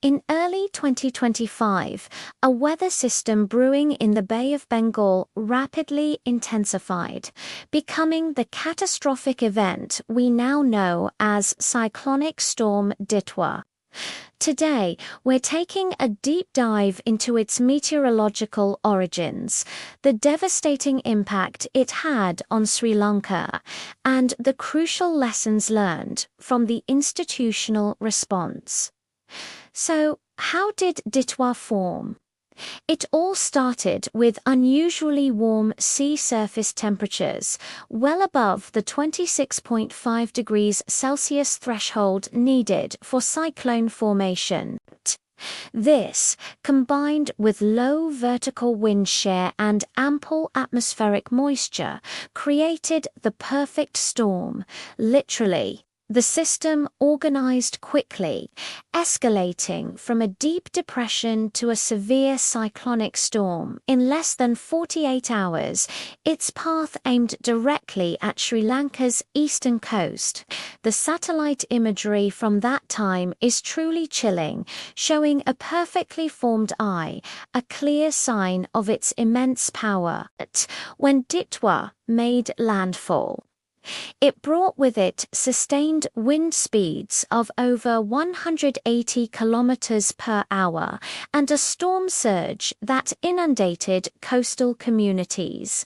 In early 2025, a weather system brewing in the Bay of Bengal rapidly intensified, becoming the catastrophic event we now know as Cyclonic Storm Ditwah. Today, we're taking a deep dive into its meteorological origins, the devastating impact it had on Sri Lanka, and the crucial lessons learned from the institutional response. So, how did Ditwah form? It all started with unusually warm sea surface temperatures, well above the 26.5 degrees Celsius threshold needed for cyclone formation. This, combined with low vertical wind shear and ample atmospheric moisture, created the perfect storm, literally. The system organized quickly, escalating from a deep depression to a severe cyclonic storm in less than 48 hours, its path aimed directly at Sri Lanka's eastern coast. The satellite imagery from that time is truly chilling, showing a perfectly formed eye, a clear sign of its immense power. When Ditwah made landfall, it brought with it sustained wind speeds of over 180 kilometers per hour and a storm surge that inundated coastal communities.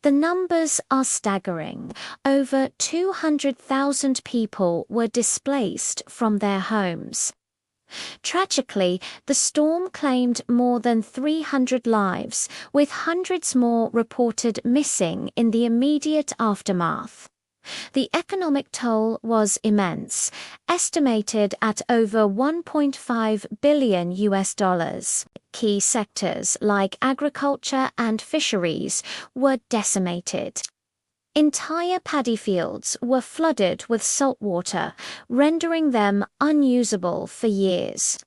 The numbers are staggering. Over 200,000 people were displaced from their homes. Tragically, the storm claimed more than 300 lives, with hundreds more reported missing in the immediate aftermath. The economic toll was immense, estimated at over $1.5 billion. Key sectors like agriculture and fisheries were decimated. Entire paddy fields were flooded with saltwater, rendering them unusable for years.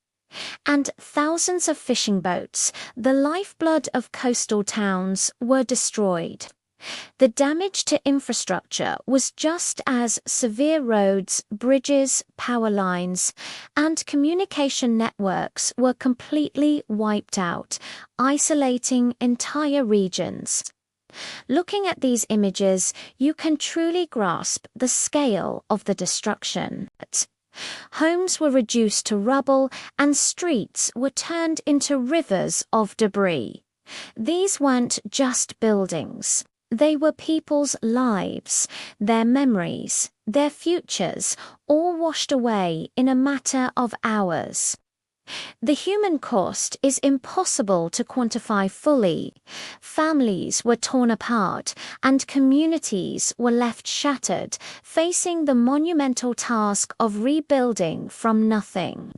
And thousands of fishing boats, the lifeblood of coastal towns, were destroyed. The damage to infrastructure was just as severe. Roads, bridges, power lines, and communication networks were completely wiped out, isolating entire regions. Looking at these images, you can truly grasp the scale of the destruction. Homes were reduced to rubble and streets were turned into rivers of debris. These weren't just buildings. They were people's lives, their memories, their futures, all washed away in a matter of hours. The human cost is impossible to quantify fully. Families were torn apart, and communities were left shattered, facing the monumental task of rebuilding from nothing.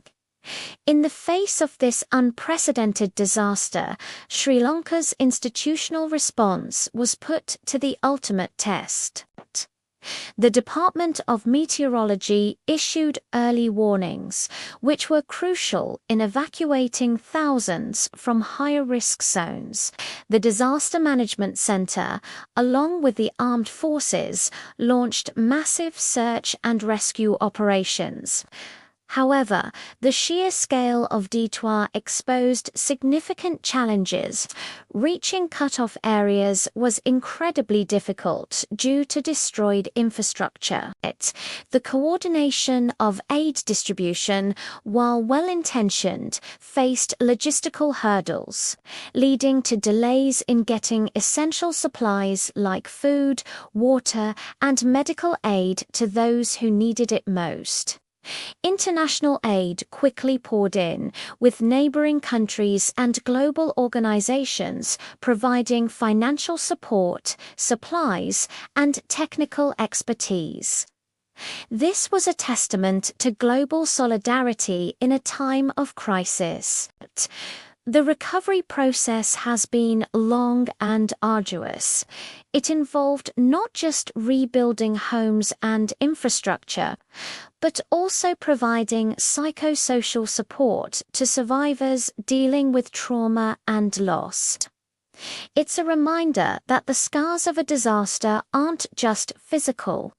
In the face of this unprecedented disaster, Sri Lanka's institutional response was put to the ultimate test. The Department of Meteorology issued early warnings, which were crucial in evacuating thousands from higher-risk zones. The Disaster Management Center, along with the armed forces, launched massive search and rescue operations. However, the sheer scale of Ditwah exposed significant challenges. Reaching cut-off areas was incredibly difficult due to destroyed infrastructure. The coordination of aid distribution, while well-intentioned, faced logistical hurdles, leading to delays in getting essential supplies like food, water, and medical aid to those who needed it most. International aid quickly poured in, with neighboring countries and global organizations providing financial support, supplies, and technical expertise. This was a testament to global solidarity in a time of crisis. The recovery process has been long and arduous. It involved not just rebuilding homes and infrastructure, but also providing psychosocial support to survivors dealing with trauma and loss. It's a reminder that the scars of a disaster aren't just physical.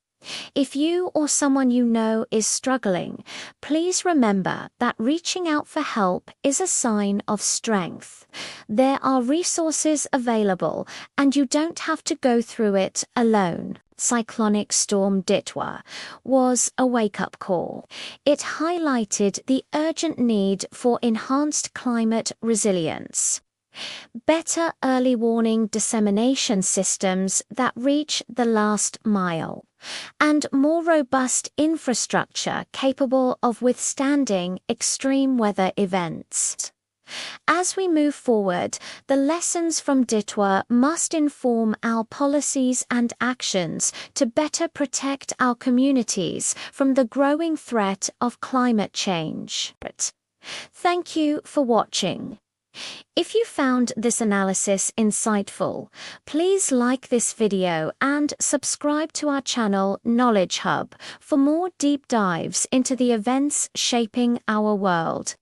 If you or someone you know is struggling, please remember that reaching out for help is a sign of strength. There are resources available, and you don't have to go through it alone. Cyclonic Storm Ditwah was a wake-up call. It highlighted the urgent need for enhanced climate resilience. Better early warning dissemination systems that reach the last mile, and more robust infrastructure capable of withstanding extreme weather events. As we move forward, the lessons from Ditwah must inform our policies and actions to better protect our communities from the growing threat of climate change. Thank you for watching. If you found this analysis insightful, please like this video and subscribe to our channel Knowledge Hub for more deep dives into the events shaping our world.